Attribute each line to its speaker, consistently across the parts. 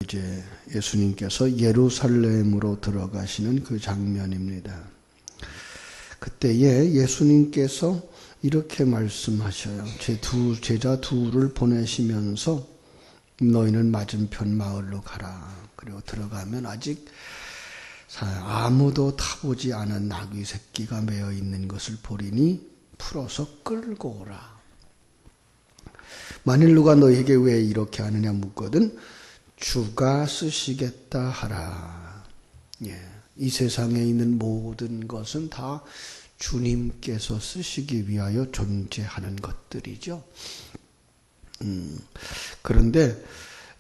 Speaker 1: 이제 예수님께서 예루살렘으로 들어가시는 그 장면입니다. 그때에 예수님께서 이렇게 말씀하셔요. 제 두 제자 둘을 보내시면서 너희는 맞은편 마을로 가라. 그리고 들어가면 아직 아무도 타보지 않은 나귀 새끼가 매어 있는 것을 보리니 풀어서 끌고 오라. 만일 누가 너희에게 왜 이렇게 하느냐 묻거든 주가 쓰시겠다 하라. 이 세상에 있는 모든 것은 다 주님께서 쓰시기 위하여 존재하는 것들이죠. 그런데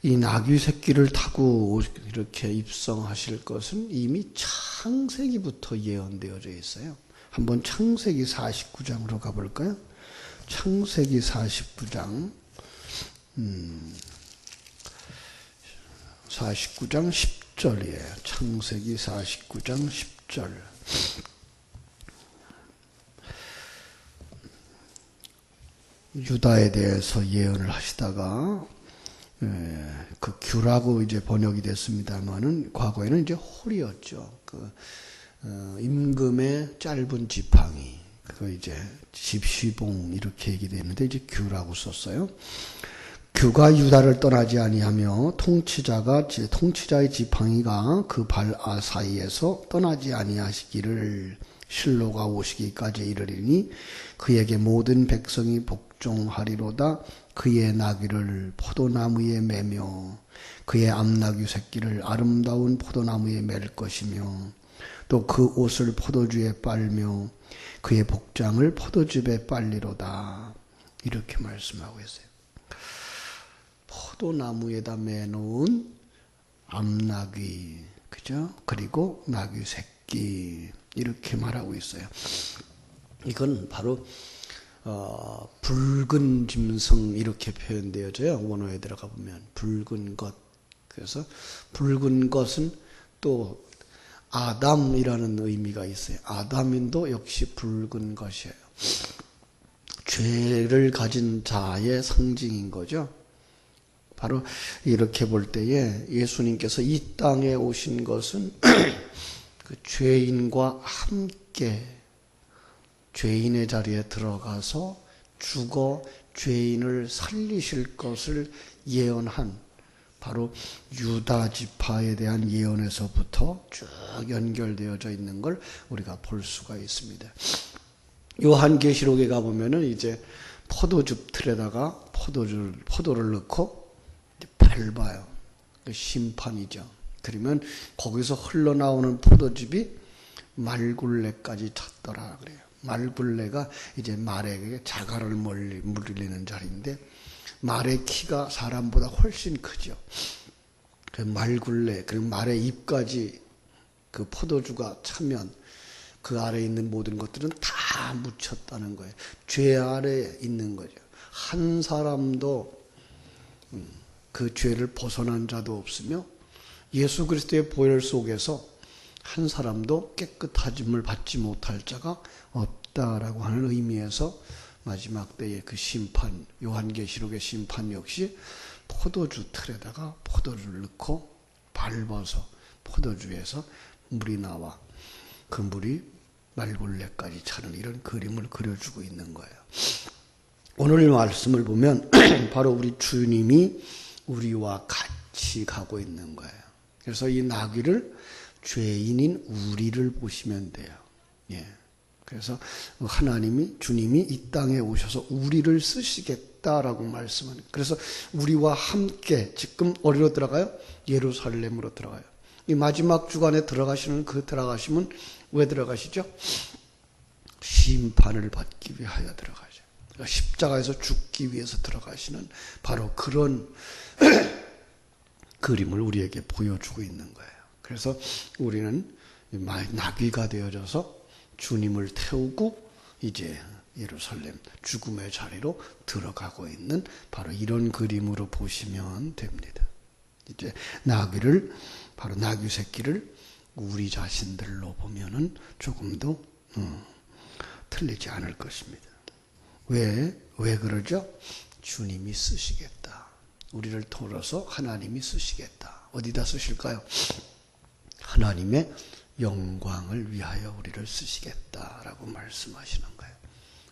Speaker 1: 이 나귀 새끼를 타고 이렇게 입성하실 것은 이미 창세기부터 예언되어져 있어요. 한번 창세기 49장으로 가볼까요? 창세기 49장 49장 10절이에요. 창세기 49장 10절. 유다에 대해서 예언을 하시다가 그 규라고 이제 번역이 됐습니다만은 과거에는 이제 홀이었죠. 임금의 짧은 지팡이, 그거 이제 집시봉 이렇게 얘기되는데 이제 규라고 썼어요. 규가 유다를 떠나지 아니하며 통치자의 지팡이가 그 발 사이에서 떠나지 아니하시기를 실로가 오시기까지 이르리니 그에게 모든 백성이 복종하리로다. 그의 나귀를 포도나무에 매며 그의 암나귀 새끼를 아름다운 포도나무에 맬 것이며 또 그 옷을 포도주에 빨며 그의 복장을 포도즙에 빨리로다. 이렇게 말씀하고 있어요. 포도나무에다 매놓은 암나귀, 그죠? 그리고 나귀 새끼, 이렇게 말하고 있어요. 이건 바로 붉은 짐승 이렇게 표현되어져요. 원어에 들어가 보면 붉은 것. 그래서 붉은 것은 또 아담이라는 의미가 있어요. 아담인도 역시 붉은 것이에요. 죄를 가진 자의 상징인 거죠. 바로 이렇게 볼 때에 예수님께서 이 땅에 오신 것은 그 죄인과 함께 죄인의 자리에 들어가서 죽어 죄인을 살리실 것을 예언한 바로 유다 지파에 대한 예언에서부터 쭉 연결되어져 있는 걸 우리가 볼 수가 있습니다. 요한계시록에 가보면은 이제 포도즙 틀에다가 포도를 넣고 밟아요. 심판이죠. 그러면 거기서 흘러나오는 포도즙이 말굴레까지 찼더라 그래요. 말굴레가 이제 말에게 자갈을 물리는 자리인데 말의 키가 사람보다 훨씬 크죠. 그 말굴레, 그리고 말의 입까지 그 포도주가 차면 그 아래에 있는 모든 것들은 다 묻혔다는 거예요. 죄 아래에 있는 거죠. 한 사람도 그 죄를 벗어난 자도 없으며 예수 그리스도의 보혈 속에서 한 사람도 깨끗하짐을 받지 못할 자가 없다라고 하는 의미에서 마지막 때의 그 심판, 요한계시록의 심판 역시 포도주 틀에다가 포도주를 넣고 밟아서 포도주에서 물이 나와 그 물이 말굴레까지 차는 이런 그림을 그려주고 있는 거예요. 오늘 말씀을 보면 바로 우리 주님이 우리와 같이 가고 있는 거예요. 그래서 이 나귀를 죄인인 우리를 보시면 돼요. 그래서 주님이 이 땅에 오셔서 우리를 쓰시겠다라고 말씀하는. 그래서 우리와 함께 지금 어디로 들어가요? 예루살렘으로 들어가요. 이 마지막 주간에 들어가시는 그 들어가심은 왜 들어가시죠? 심판을 받기 위하여 들어가죠. 그러니까 십자가에서 죽기 위해서 들어가시는 바로 그런 그림을 우리에게 보여주고 있는 거예요. 그래서 우리는 나귀가 되어져서 주님을 태우고 이제 예루살렘 죽음의 자리로 들어가고 있는 바로 이런 그림으로 보시면 됩니다. 이제 바로 나귀 새끼를 우리 자신들로 보면은 조금도 틀리지 않을 것입니다. 왜 그러죠? 주님이 쓰시겠다. 우리를 통해서 하나님이 쓰시겠다. 어디다 쓰실까요? 하나님의 영광을 위하여 우리를 쓰시겠다라고 말씀하시는 거예요.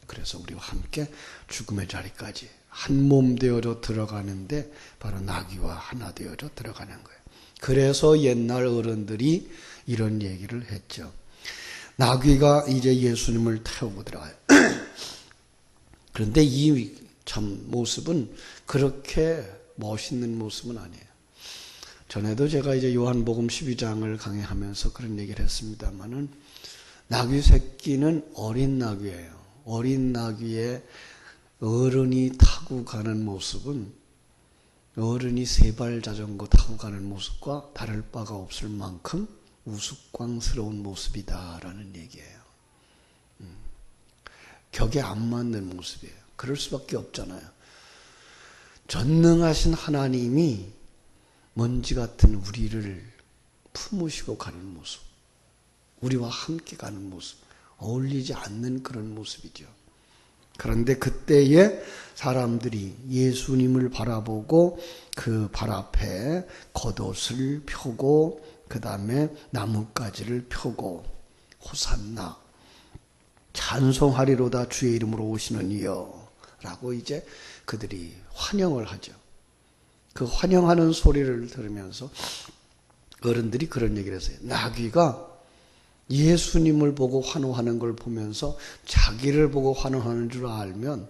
Speaker 1: 그래서 우리와 함께 죽음의 자리까지 한 몸 되어져 들어가는데 바로 나귀와 하나 되어져 들어가는 거예요. 그래서 옛날 어른들이 이런 얘기를 했죠. 나귀가 이제 예수님을 태우고 들어가요. 그런데 이 참 모습은 그렇게 멋있는 모습은 아니에요. 전에도 제가 이제 요한복음 12장을 강의하면서 그런 얘기를 했습니다만은 나귀 새끼는 어린 나귀예요. 어린 나귀의 어른이 타고 가는 모습은 어른이 세발 자전거 타고 가는 모습과 다를 바가 없을 만큼 우스꽝스러운 모습이다라는 얘기예요. 격에 안 맞는 모습이에요. 그럴 수밖에 없잖아요. 전능하신 하나님이 먼지 같은 우리를 품으시고 가는 모습, 우리와 함께 가는 모습, 어울리지 않는 그런 모습이죠. 그런데 그때에 사람들이 예수님을 바라보고 그 발 앞에 겉옷을 펴고 그 다음에 나뭇가지를 펴고 호산나 찬송하리로다 주의 이름으로 오시는 이여 라고 이제 그들이 환영을 하죠. 그 환영하는 소리를 들으면서 어른들이 그런 얘기를 했어요. 나귀가 예수님을 보고 환호하는 걸 보면서 자기를 보고 환호하는 줄 알면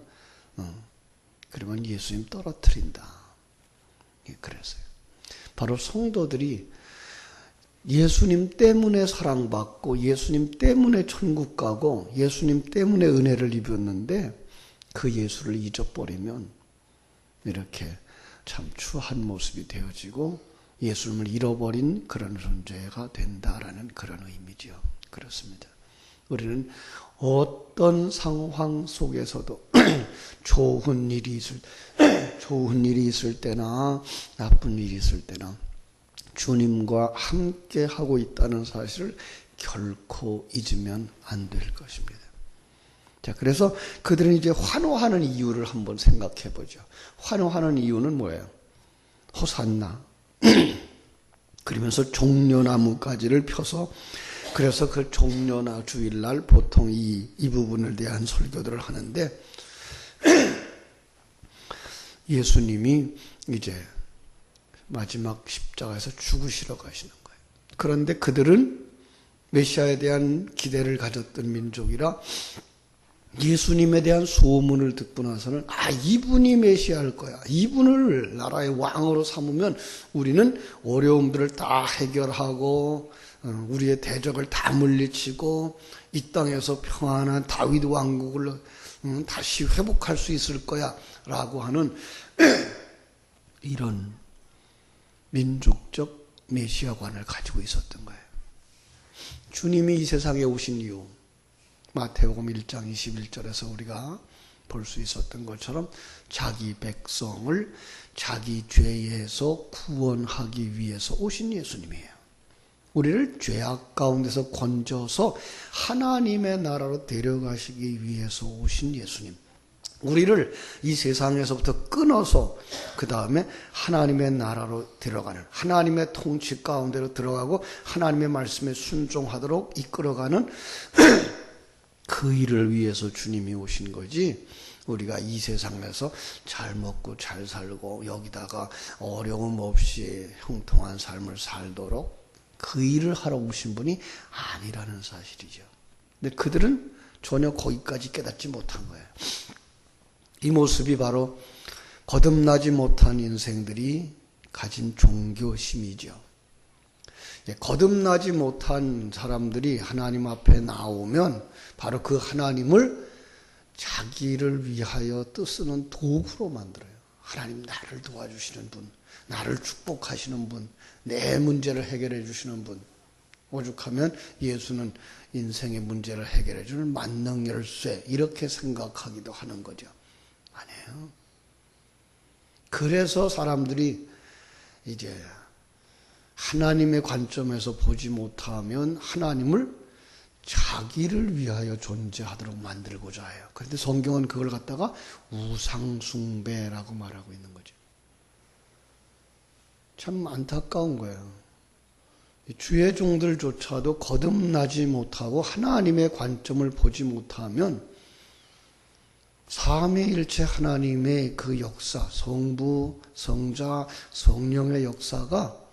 Speaker 1: 그러면 예수님 떨어뜨린다. 그랬어요. 바로 성도들이 예수님 때문에 사랑받고 예수님 때문에 천국 가고 예수님 때문에 은혜를 입었는데 그 예수를 잊어버리면 이렇게 참 추한 모습이 되어지고 예수님을 잃어버린 그런 존재가 된다라는 그런 의미죠. 그렇습니다. 우리는 어떤 상황 속에서도 좋은 일이 있을 때나 나쁜 일이 있을 때나 주님과 함께 하고 있다는 사실을 결코 잊으면 안 될 것입니다. 자, 그래서 그들은 이제 환호하는 이유를 한번 생각해 보죠. 환호하는 이유는 뭐예요? 호산나. 그러면서 종려나무가지를 펴서 그래서 그 종려나 주일날 보통 이 부분을 대한 설교들을 하는데 예수님이 이제 마지막 십자가에서 죽으시러 가시는 거예요. 그런데 그들은 메시아에 대한 기대를 가졌던 민족이라 예수님에 대한 소문을 듣고 나서는 이분이 메시아일 거야. 이분을 나라의 왕으로 삼으면 우리는 어려움들을 다 해결하고 우리의 대적을 다 물리치고 이 땅에서 평안한 다윗 왕국을 다시 회복할 수 있을 거야 라고 하는 이런 민족적 메시아관을 가지고 있었던 거예요. 주님이 이 세상에 오신 이유 마태복음 1장 21절에서 우리가 볼 수 있었던 것처럼 자기 백성을 자기 죄에서 구원하기 위해서 오신 예수님이에요. 우리를 죄악 가운데서 건져서 하나님의 나라로 데려가시기 위해서 오신 예수님. 우리를 이 세상에서부터 끊어서 그 다음에 하나님의 나라로 들어가는 하나님의 통치 가운데로 들어가고 하나님의 말씀에 순종하도록 이끌어가는 그 일을 위해서 주님이 오신 거지 우리가 이 세상에서 잘 먹고 잘 살고 여기다가 어려움 없이 형통한 삶을 살도록 그 일을 하러 오신 분이 아니라는 사실이죠. 근데 그들은 전혀 거기까지 깨닫지 못한 거예요. 이 모습이 바로 거듭나지 못한 인생들이 가진 종교심이죠. 거듭나지 못한 사람들이 하나님 앞에 나오면 바로 그 하나님을 자기를 위하여 뜻쓰는 도구로 만들어요. 하나님 나를 도와주시는 분, 나를 축복하시는 분, 내 문제를 해결해 주시는 분. 오죽하면 예수는 인생의 문제를 해결해 주는 만능 열쇠 이렇게 생각하기도 하는 거죠. 아니에요. 그래서 사람들이 이제 하나님의 관점에서 보지 못하면 하나님을 자기를 위하여 존재하도록 만들고자 해요. 그런데 성경은 그걸 갖다가 우상숭배라고 말하고 있는 거죠. 참 안타까운 거예요. 주의 종들조차도 거듭나지 못하고 하나님의 관점을 보지 못하면 삼위일체 하나님의 그 역사, 성부, 성자, 성령의 역사가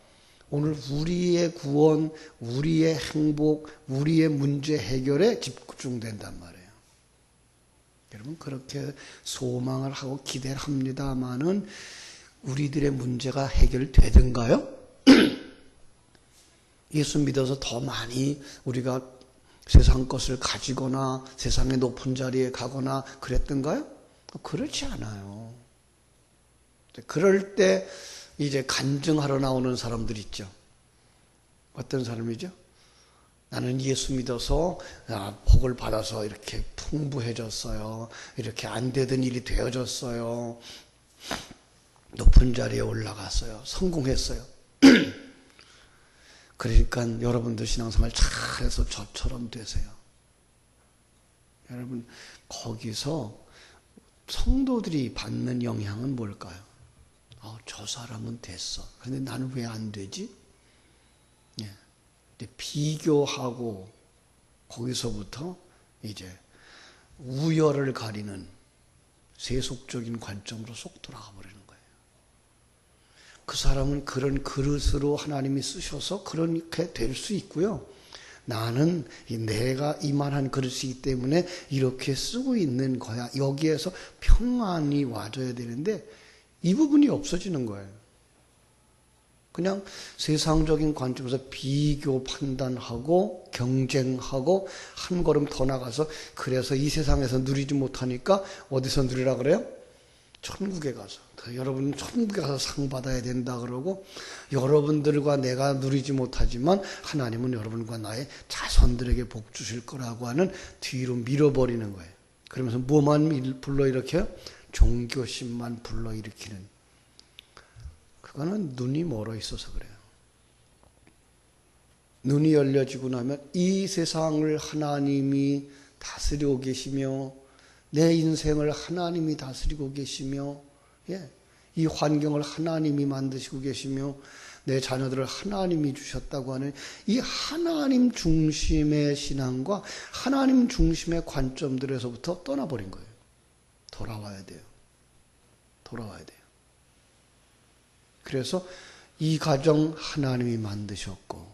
Speaker 1: 오늘 우리의 구원, 우리의 행복, 우리의 문제 해결에 집중된단 말이에요. 여러분 그렇게 소망을 하고 기대를 합니다마는 우리들의 문제가 해결되던가요? 예수 믿어서 더 많이 우리가 세상 것을 가지거나 세상의 높은 자리에 가거나 그랬던가요? 그렇지 않아요. 그럴 때 이제 간증하러 나오는 사람들 있죠. 어떤 사람이죠? 나는 예수 믿어서 복을 받아서 이렇게 풍부해졌어요. 이렇게 안 되던 일이 되어졌어요. 높은 자리에 올라갔어요. 성공했어요. 그러니까 여러분들 신앙생활 잘해서 저처럼 되세요. 여러분 거기서 성도들이 받는 영향은 뭘까요? 저 사람은 됐어. 그런데 나는 왜 안 되지? 예. 비교하고 거기서부터 이제 우열을 가리는 세속적인 관점으로 쏙 들어가 버리는 거예요. 그 사람은 그런 그릇으로 하나님이 쓰셔서 그렇게 될 수 있고요. 나는 내가 이만한 그릇이기 때문에 이렇게 쓰고 있는 거야. 여기에서 평안이 와줘야 되는데 이 부분이 없어지는 거예요. 그냥 세상적인 관점에서 비교 판단하고 경쟁하고 한 걸음 더 나가서 그래서 이 세상에서 누리지 못하니까 어디서 누리라 그래요? 천국에 가서. 여러분 천국에 가서 상 받아야 된다 그러고 여러분들과 내가 누리지 못하지만 하나님은 여러분과 나의 자손들에게 복 주실 거라고 하는 뒤로 밀어버리는 거예요. 그러면서 뭐만 불러일으켜요? 종교심만 불러일으키는. 그거는 눈이 멀어 있어서 그래요. 눈이 열려지고 나면 이 세상을 하나님이 다스리고 계시며 내 인생을 하나님이 다스리고 계시며 이 환경을 하나님이 만드시고 계시며 내 자녀들을 하나님이 주셨다고 하는 이 하나님 중심의 신앙과 하나님 중심의 관점들에서부터 떠나버린 거예요. 돌아와야 돼요. 돌아와야 돼요. 그래서 이 가정 하나님이 만드셨고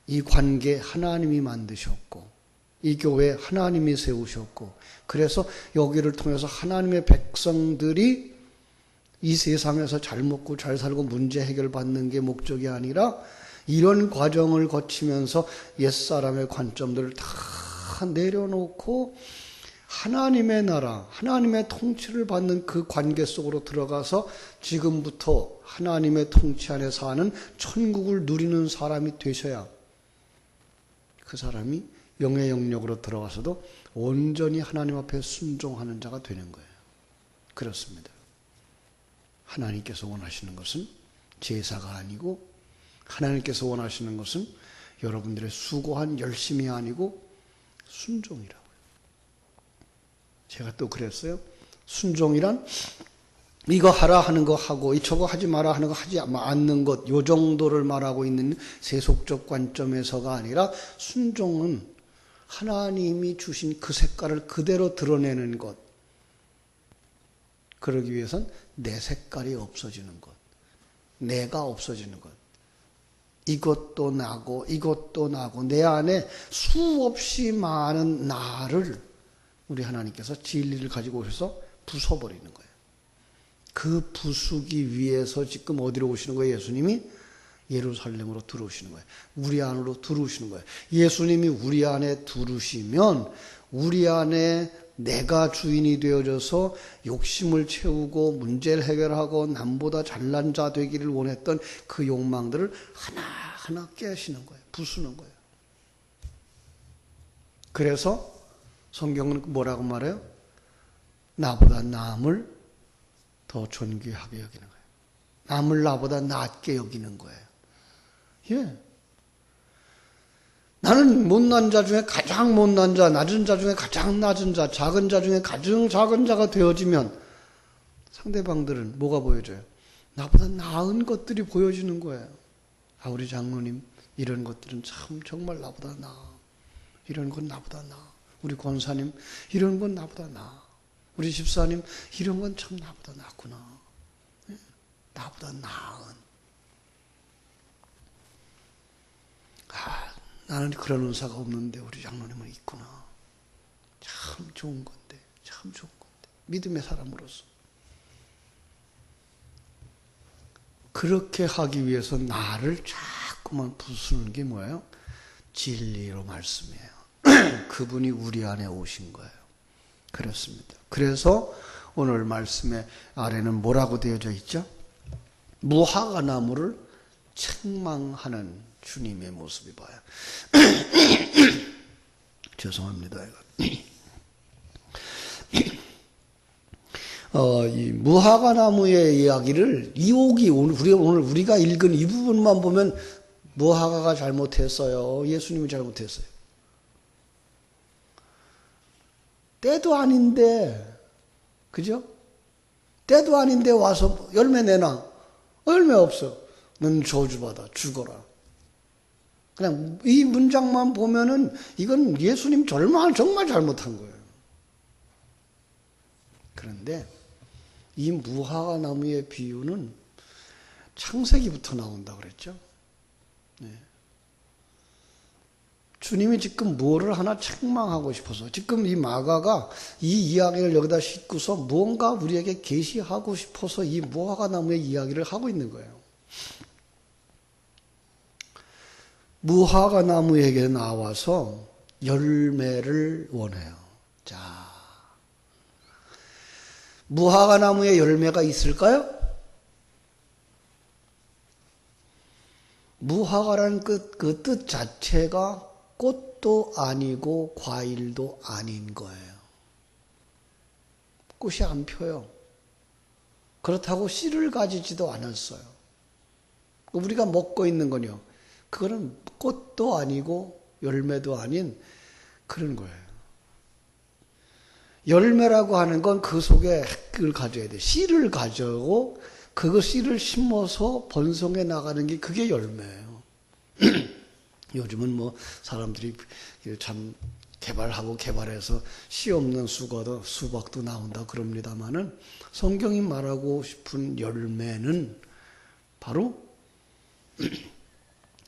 Speaker 1: 이 관계 하나님이 만드셨고 이 교회 하나님이 세우셨고 그래서 여기를 통해서 하나님의 백성들이 이 세상에서 잘 먹고 잘 살고 문제 해결받는 게 목적이 아니라 이런 과정을 거치면서 옛사람의 관점들을 다 내려놓고 하나님의 나라, 하나님의 통치를 받는 그 관계 속으로 들어가서 지금부터 하나님의 통치 안에 사는 천국을 누리는 사람이 되셔야 그 사람이 영의 영역으로 들어가서도 온전히 하나님 앞에 순종하는 자가 되는 거예요. 그렇습니다. 하나님께서 원하시는 것은 제사가 아니고 하나님께서 원하시는 것은 여러분들의 수고한 열심이 아니고 순종이라고요. 제가 또 그랬어요. 순종이란 이거 하라 하는 거 하고 저거 하지 마라 하는 거 하지 않는 것 요 정도를 말하고 있는 세속적 관점에서가 아니라 순종은 하나님이 주신 그 색깔을 그대로 드러내는 것. 그러기 위해선 내 색깔이 없어지는 것. 내가 없어지는 것. 이것도 나고 이것도 나고 내 안에 수없이 많은 나를 우리 하나님께서 진리를 가지고 오셔서 부숴버리는 거예요. 그 부수기 위해서 지금 어디로 오시는 거예요? 예수님이 예루살렘으로 들어오시는 거예요. 우리 안으로 들어오시는 거예요. 예수님이 우리 안에 들어오시면 우리 안에 내가 주인이 되어져서 욕심을 채우고 문제를 해결하고 남보다 잘난 자 되기를 원했던 그 욕망들을 하나하나 깨시는 거예요. 부수는 거예요. 그래서 성경은 뭐라고 말해요? 나보다 남을 더 존귀하게 여기는 거예요. 남을 나보다 낮게 여기는 거예요. 예. 나는 못난 자 중에 가장 못난 자, 낮은 자 중에 가장 낮은 자, 작은 자 중에 가장 작은 자가 되어지면 상대방들은 뭐가 보여져요? 나보다 나은 것들이 보여지는 거예요. 아, 우리 장로님 이런 것들은 참 정말 나보다 나아. 이런 건 나보다 나아. 우리 권사님 이런 건 나보다 나아. 우리 집사님 이런 건 참 나보다 낫구나. 나보다 나은. 아, 나는 그런 은사가 없는데 우리 장로님은 있구나. 참 좋은 건데, 참 좋은 건데. 믿음의 사람으로서. 그렇게 하기 위해서 나를 자꾸만 부수는 게 뭐예요? 진리로 말씀이에요. 그분이 우리 안에 오신 거예요. 그렇습니다. 그래서 오늘 말씀의 아래는 뭐라고 되어져 있죠? 무화과 나무를 책망하는 주님의 모습이 보여요. 죄송합니다. 이 무화과 나무의 이야기를 오늘 우리가 읽은 이 부분만 보면 무화과가 잘못했어요. 예수님이 잘못했어요. 때도 아닌데, 그죠? 때도 아닌데 와서 열매 내놔. 열매 없어. 넌 저주받아. 죽어라. 그냥 이 문장만 보면은 이건 예수님 정말 잘못한 거예요. 그런데 이 무화과 나무의 비유는 창세기부터 나온다 그랬죠. 네. 주님이 지금 뭐를 하나 책망하고 싶어서 지금 이 마가가 이 이야기를 여기다 싣고서 무언가 우리에게 계시하고 싶어서 이 무화과 나무의 이야기를 하고 있는 거예요. 무화과 나무에게 나와서 열매를 원해요. 자, 무화과 나무에 열매가 있을까요? 무화과라는 그 뜻 자체가 꽃도 아니고 과일도 아닌 거예요. 꽃이 안 펴요. 그렇다고 씨를 가지지도 않았어요. 우리가 먹고 있는 건요. 그거는 꽃도 아니고 열매도 아닌 그런 거예요. 열매라고 하는 건 그 속에 핵을 가져야 돼. 씨를 가져고 그 씨를 심어서 번성해 나가는 게 그게 열매예요. 요즘은 뭐 사람들이 참 개발해서 씨 없는 수박도 나온다 그럽니다만은 성경이 말하고 싶은 열매는 바로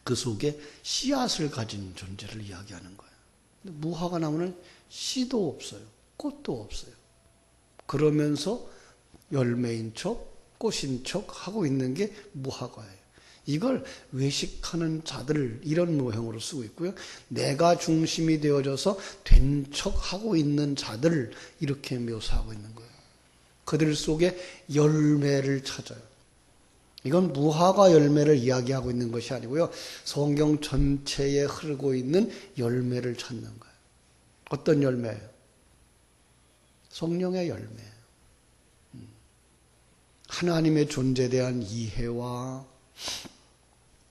Speaker 1: 그 속에 씨앗을 가진 존재를 이야기하는 거예요. 근데 무화과 나무는 씨도 없어요. 꽃도 없어요. 그러면서 열매인 척, 꽃인 척 하고 있는 게 무화과예요. 이걸 외식하는 자들을 이런 모형으로 쓰고 있고요. 내가 중심이 되어져서 된 척 하고 있는 자들을 이렇게 묘사하고 있는 거예요. 그들 속에 열매를 찾아요. 이건 무화과 열매를 이야기하고 있는 것이 아니고요. 성경 전체에 흐르고 있는 열매를 찾는 거예요. 어떤 열매예요? 성령의 열매예요. 하나님의 존재에 대한 이해와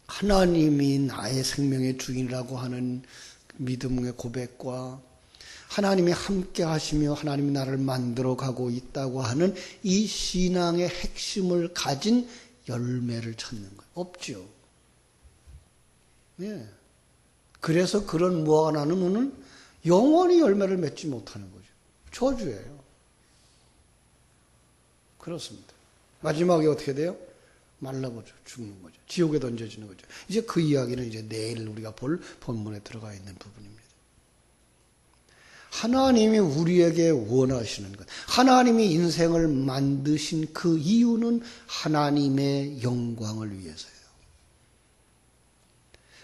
Speaker 1: 하나님이 나의 생명의 주인이라고 하는 믿음의 고백과 하나님이 함께 하시며 하나님이 나를 만들어 가고 있다고 하는 이 신앙의 핵심을 가진 열매를 찾는 거예요. 없죠. 예. 그래서 그런 무화과 나무는 영원히 열매를 맺지 못하는 거죠. 저주예요. 그렇습니다. 마지막에 어떻게 돼요? 말라버려 죽는 거죠. 지옥에 던져지는 거죠. 이제 그 이야기는 이제 내일 우리가 볼 본문에 들어가 있는 부분입니다. 하나님이 우리에게 원하시는 것, 하나님이 인생을 만드신 그 이유는 하나님의 영광을 위해서예요.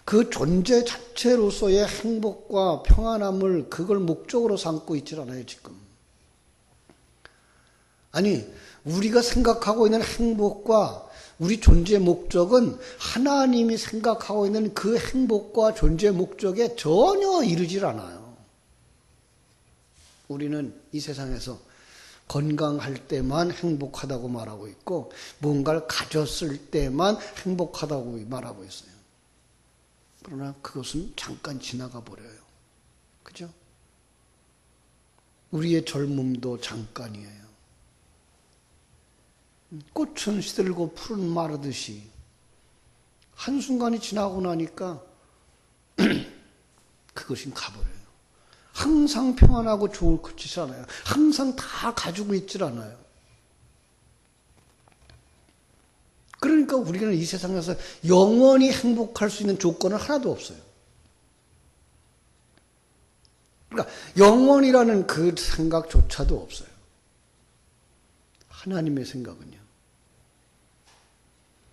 Speaker 1: 그 존재 자체로서의 행복과 평안함을 그걸 목적으로 삼고 있질 않아요, 지금. 아니, 우리가 생각하고 있는 행복과 우리 존재 목적은 하나님이 생각하고 있는 그 행복과 존재 목적에 전혀 이르질 않아요. 우리는 이 세상에서 건강할 때만 행복하다고 말하고 있고 뭔가를 가졌을 때만 행복하다고 말하고 있어요. 그러나 그것은 잠깐 지나가 버려요. 그죠? 우리의 젊음도 잠깐이에요. 꽃은 시들고 풀은 마르듯이 한순간이 지나고 나니까 그것이 가버려요. 항상 평안하고 좋을 것이지 않아요. 항상 다 가지고 있질 않아요. 그러니까 우리는 이 세상에서 영원히 행복할 수 있는 조건은 하나도 없어요. 그러니까 영원이라는 그 생각조차도 없어요. 하나님의 생각은요.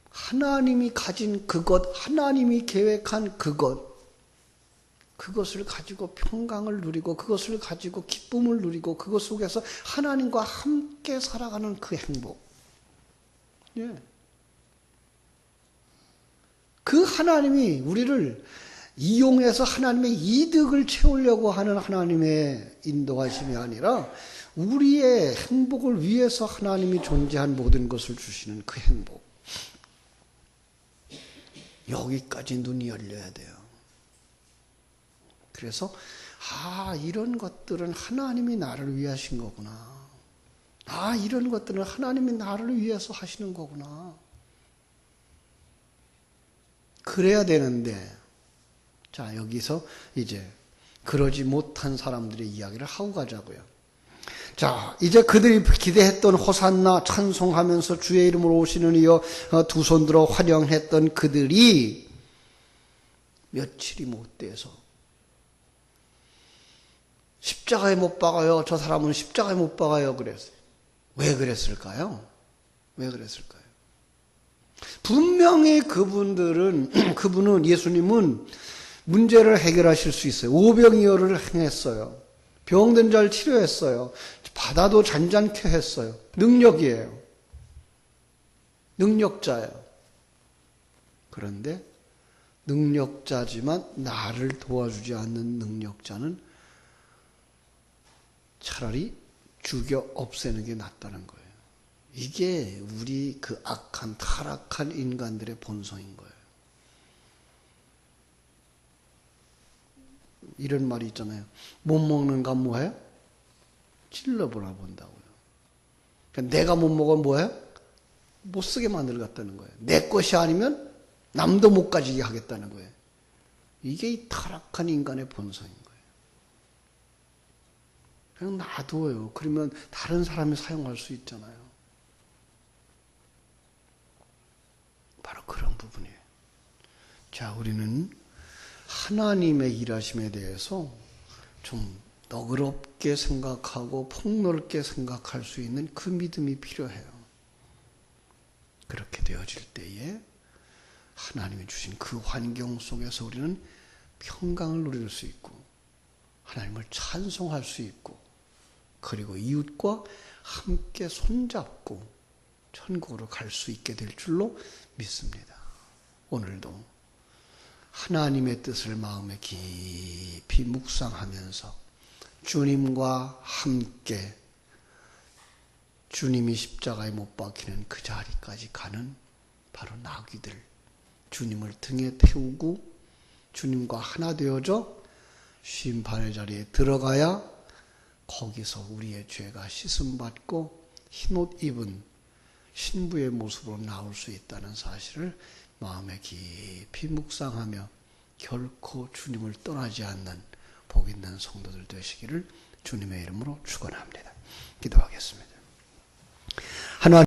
Speaker 1: 하나님이 가진 그것, 하나님이 계획한 그것을 가지고 평강을 누리고 그것을 가지고 기쁨을 누리고 그것 속에서 하나님과 함께 살아가는 그 행복. 예. 그 하나님이 우리를 이용해서 하나님의 이득을 채우려고 하는 하나님의 인도하심이 아니라 우리의 행복을 위해서 하나님이 존재한 모든 것을 주시는 그 행복. 여기까지 눈이 열려야 돼요. 그래서 이런 것들은 하나님이 나를 위해 하신 거구나. 이런 것들은 하나님이 나를 위해서 하시는 거구나. 그래야 되는데 자, 여기서 이제 그러지 못한 사람들의 이야기를 하고 가자고요. 자, 이제 그들이 기대했던 호산나 찬송하면서 주의 이름으로 오시는 이여 두 손 들어 환영했던 그들이 며칠이 못 돼서 십자가에 못 박아요. 저 사람은 십자가에 못 박아요. 그랬어요. 왜 그랬을까요? 왜 그랬을까요? 분명히 그분은 예수님은 문제를 해결하실 수 있어요. 오병이어를 행했어요. 병든 자를 치료했어요. 바다도 잔잔케 했어요. 능력이에요. 능력자예요. 그런데 능력자지만 나를 도와주지 않는 능력자는 차라리 죽여 없애는 게 낫다는 거예요. 이게 우리 그 악한 타락한 인간들의 본성인 거예요. 이런 말이 있잖아요. 못 먹는 건 뭐예요? 찔러보라 본다고요. 그러니까 내가 못 먹으면 뭐예요? 못 쓰게 만들겠다는 거예요. 내 것이 아니면 남도 못 가지게 하겠다는 거예요. 이게 이 타락한 인간의 본성인 거예요. 그냥 놔둬요. 그러면 다른 사람이 사용할 수 있잖아요. 바로 그런 부분이에요. 자, 우리는 하나님의 일하심에 대해서 좀 너그럽게 생각하고 폭넓게 생각할 수 있는 그 믿음이 필요해요. 그렇게 되어질 때에 하나님이 주신 그 환경 속에서 우리는 평강을 누릴 수 있고 하나님을 찬송할 수 있고 그리고 이웃과 함께 손잡고 천국으로 갈 수 있게 될 줄로 믿습니다. 오늘도 하나님의 뜻을 마음에 깊이 묵상하면서 주님과 함께 주님이 십자가에 못 박히는 그 자리까지 가는 바로 나귀들, 주님을 등에 태우고 주님과 하나 되어져 심판의 자리에 들어가야 거기서 우리의 죄가 씻음받고 흰옷 입은 신부의 모습으로 나올 수 있다는 사실을 마음에 깊이 묵상하며 결코 주님을 떠나지 않는 복 있는 성도들 되시기를 주님의 이름으로 축원합니다. 기도하겠습니다. 하나님